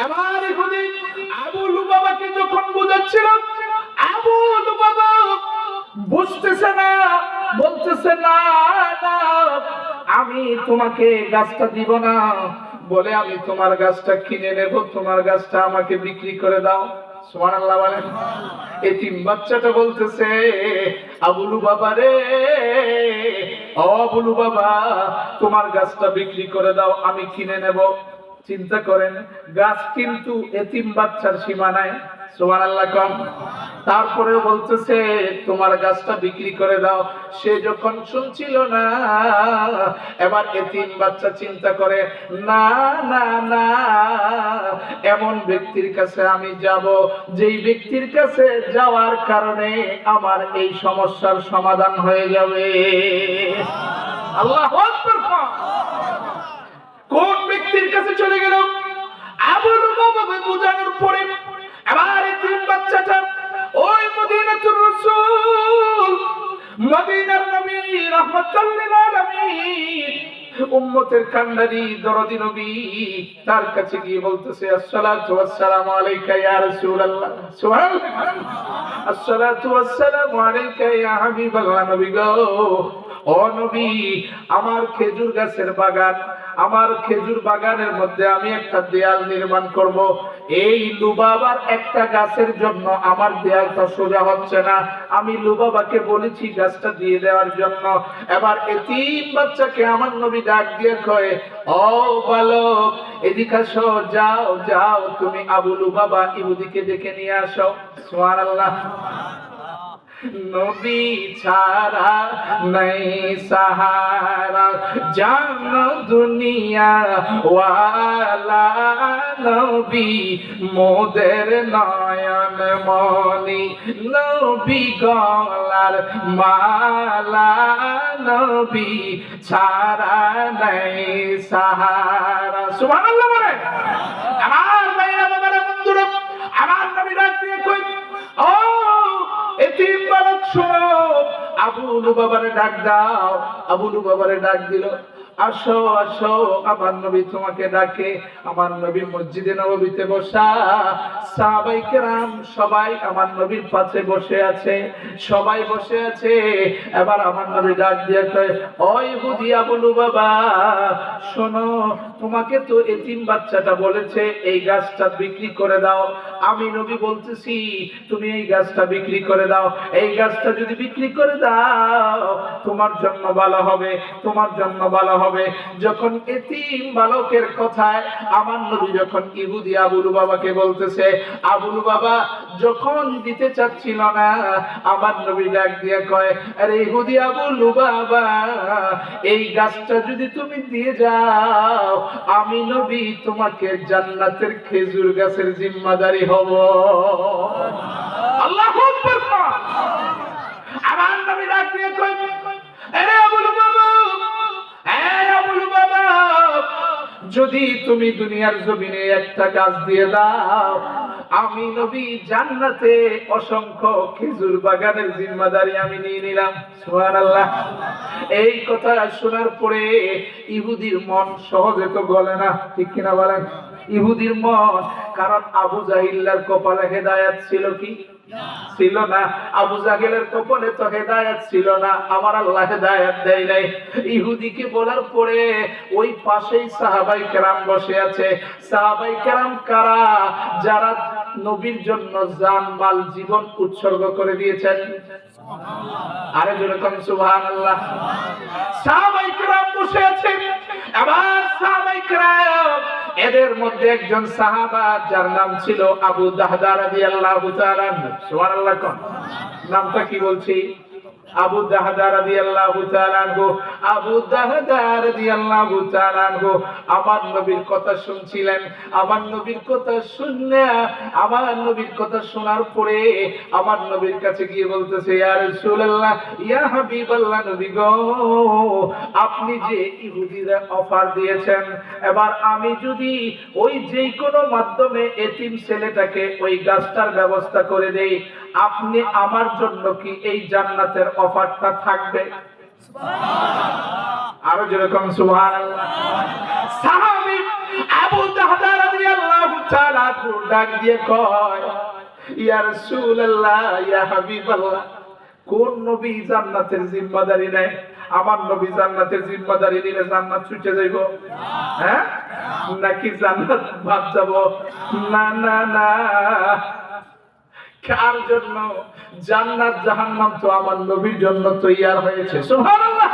এবার ইহুদি আবু লুবাবাকে যখন বুঝাচ্ছিল, আবু লুবাবা বুঝতেছে না, বলতেছে না না, আমি তোমাকে গাছটা দিব না, বলে আমি তোমার গাছটা কিনে নেব, তোমার গাছটা আমাকে বিক্রি করে দাও। সুবহানাল্লাহ বলেন। এতিম বাচ্চাটা বলতেছে, আবু লুবাবা রে, ও আবু লুবাবা, তোমার গাছটা বিক্রি করে দাও, আমি কিনে নেব। চিন্তা করেন, গাছ কিন্তু এতিম বাচ্চার সীমানায়। সুবহানাল্লাহ কম। তারপরে বলতেছে তোমার গাছটা বিক্রি করে দাও। সে যখন শুনছিল না, এবার এতিম বাচ্চা চিন্তা করে, না না না, এমন ব্যক্তির কাছে আমি যাব যেই ব্যক্তির কাছে যাওয়ার কারণে আমার এই সমস্যার সমাধান হয়ে যাবে। আল্লাহু আকবার। কোন ব্যক্তির কাছে চলে গেল? আবু লুবাবা বুঝানোর পরে এবার এতিম বাচ্চাটা ওই মদিনাতুর রাসূল, মদিনার নবী রাহমাতুল লিল আলামিন, উম্মতের কান্ডারি দরদি নবী, তার কাছে গিয়ে বলতেছে, আসসালাতু ওয়াসসালামু আলাইকা ইয়া রাসূলুল্লাহ। সুবহানাল্লাহ। আসসালাতু ওয়াসসালামু আলাইকা ইয়া হাবিবাল্লাহ। নবী গো, ও নবী, আমার খেজুর গাছের বাগান, আমার খেজুর বাগানের মধ্যে আমি একটা দেয়াল নির্মাণ করব। এই লুবাবার একটা গাছের জন্য আমার দেয়ালটা সোজা হচ্ছে না। আমি লুবাবাকে বলেছি গাছটা দিয়ে দেওয়ার জন্য। এবার এতিম বাচ্চাকে আমার নবী ডাক দিয়ে কয়, ও বালক, এদিকে আসো, যাও যাও, তুমি আবু লুবাবা ইহুদিকে ডেকে নিয়ে আসো। সুবহানাল্লাহ। নবী ছাড়া নাই সাহারা, জানো দুনিয়া ওয়ালা, নবী মোদের নয়ন মনি, নবী গলার মালা, নবী ছাড়া নাই সাহারা। সুবহানাল্লাহ বলে। আমার ভাইরা বাবারা বন্ধুরা, আমার নবী ডাক দিয়ে কই, ও এতিম বালক শোনো, আবু লুবাবারে ডাক দাও। আবু লুবাবারে ডাক দিল, আসো আসো, আমার নবী তোমাকে ডাকে। আমার নবী মসজিদে নববীতে বসা, সাহাবায়ে কেরাম সবাই আমার নবীর পাশে বসে আছে, সবাই বসে আছে। এবার আমার নবী ডাক দিয়ে কয়, ও ইহুদি আবু লুবাবা, শোনো, তোমাকে তো এতিম বাচ্চাটা বলেছে এই গাছটা বিক্রি করে দাও। আমি নবী বলতেছি তুমি এই গাছটা বিক্রি করে দাও। এই গাছটা যদি বিক্রি করে দাও তোমার জন্য ভালো হবে, তোমার জন্য ভালো হবে। যখন এতিম বালকের কথায় আমার নবী যখন ইহুদি আবু লুবাবাকে বলতেছে, আবু লুবাবা যখন দিতে চাচ্ছিল না, আমার নবী ডাক দিয়ে কয়, আরে ইহুদি আবু লুবাবা, এই গাছটা যদি তুমি দিয়ে যাও, আমি নবী তোমাকে জান্নাতের খেজুর গাছের জিম্মাদারি হব। আল্লাহু আকবার। আমার নবী ডাক দিয়ে কয়, আরে আবু লুবাবা, এই আবু লুবাবা, যদি তুমি দুনিয়ার জমিনে একটা গাছ দিয়ে দাও, আমি নবী জান্নাতে অসংখ্য খেজুর বাগানের জিম্মাদারি আমি নিয়ে নিলাম। সুবহানাল্লাহ। এই কথা শোনার পরে ইহুদির মন সহজে তো গলে না, ঠিক কিনা বলেন? ইহুদির মন, কারণ আবু জাহিলের কপালে হেদায়েত ছিল কি? ছিল না। আবু জাহেলের কপালে তো হেদায়েত ছিল না, আমার আল্লাহ হেদায়েত দেয় নাই। ইহুদিকে বলার পরে ওই পাশেই সাহাবায়ে কেরাম বসে আছে। সাহাবায়ে কেরাম কারা? যারা নবীর জন্য জান মাল জীবন উৎসর্গ করে দিয়েছেন। আরে যেরকম সুবহানাল্লাহ। সাহাবায়ে কেরাম বসে আছে। এবার সাহাবায়ে কেরাম, এদের মধ্যে একজন সাহাবা যার নাম ছিল আবু দাহদা রাদিয়াল্লাহু তাআলা আনহু। সুবহানাল্লাহ। নামটা কি বলছি? আবু দাহদা রাদিয়াল্লাহু তাআলা আনহু। আবু দাহদা রাদিয়াল্লাহু তাআলা আনহু আমার নবীর কথা শুনছিলেন। আমার নবীর কথা শুনলে, আমার নবীর কথা শোনার পরে আমার নবীর কাছে গিয়ে বলতেছে, ইয়া রাসূলুল্লাহ, ইয়া হাবিবাল্লাহ, নবী গো, আপনি যে ইহুদিরা অফার দিয়েছেন, এবার আমি যদি ওই যে কোনো মাধ্যমে এতিম ছেলেটাকে ওই গাছটার ব্যবস্থা করে দেই, আপনি আমার জন্য কি এই জান্নাতের অফারটা থাকবে? আরো যেরকম সুবহানাল্লাহ। সাহাবী আবু দাহদা রাদিয়াল্লাহু তাআলা আবু ডাক দিয়ে কয়, ইয়া রাসূলুল্লাহ, ইয়া হাবিবাল্লাহ, কোন নবী জান্নাতের জিম্মাদারি নেয়? আমার নবী জান্নাতের জিম্মাদারি নিলে জান্নাত ছুটে যাইব? হ্যাঁ, নাকি জান্নাত ভাগ যাব? না না না, কার জন্য? জান্নাত জাহান্নাম তো আমার নবীর জন্য তৈয়ার হয়েছে। সুবহানাল্লাহ।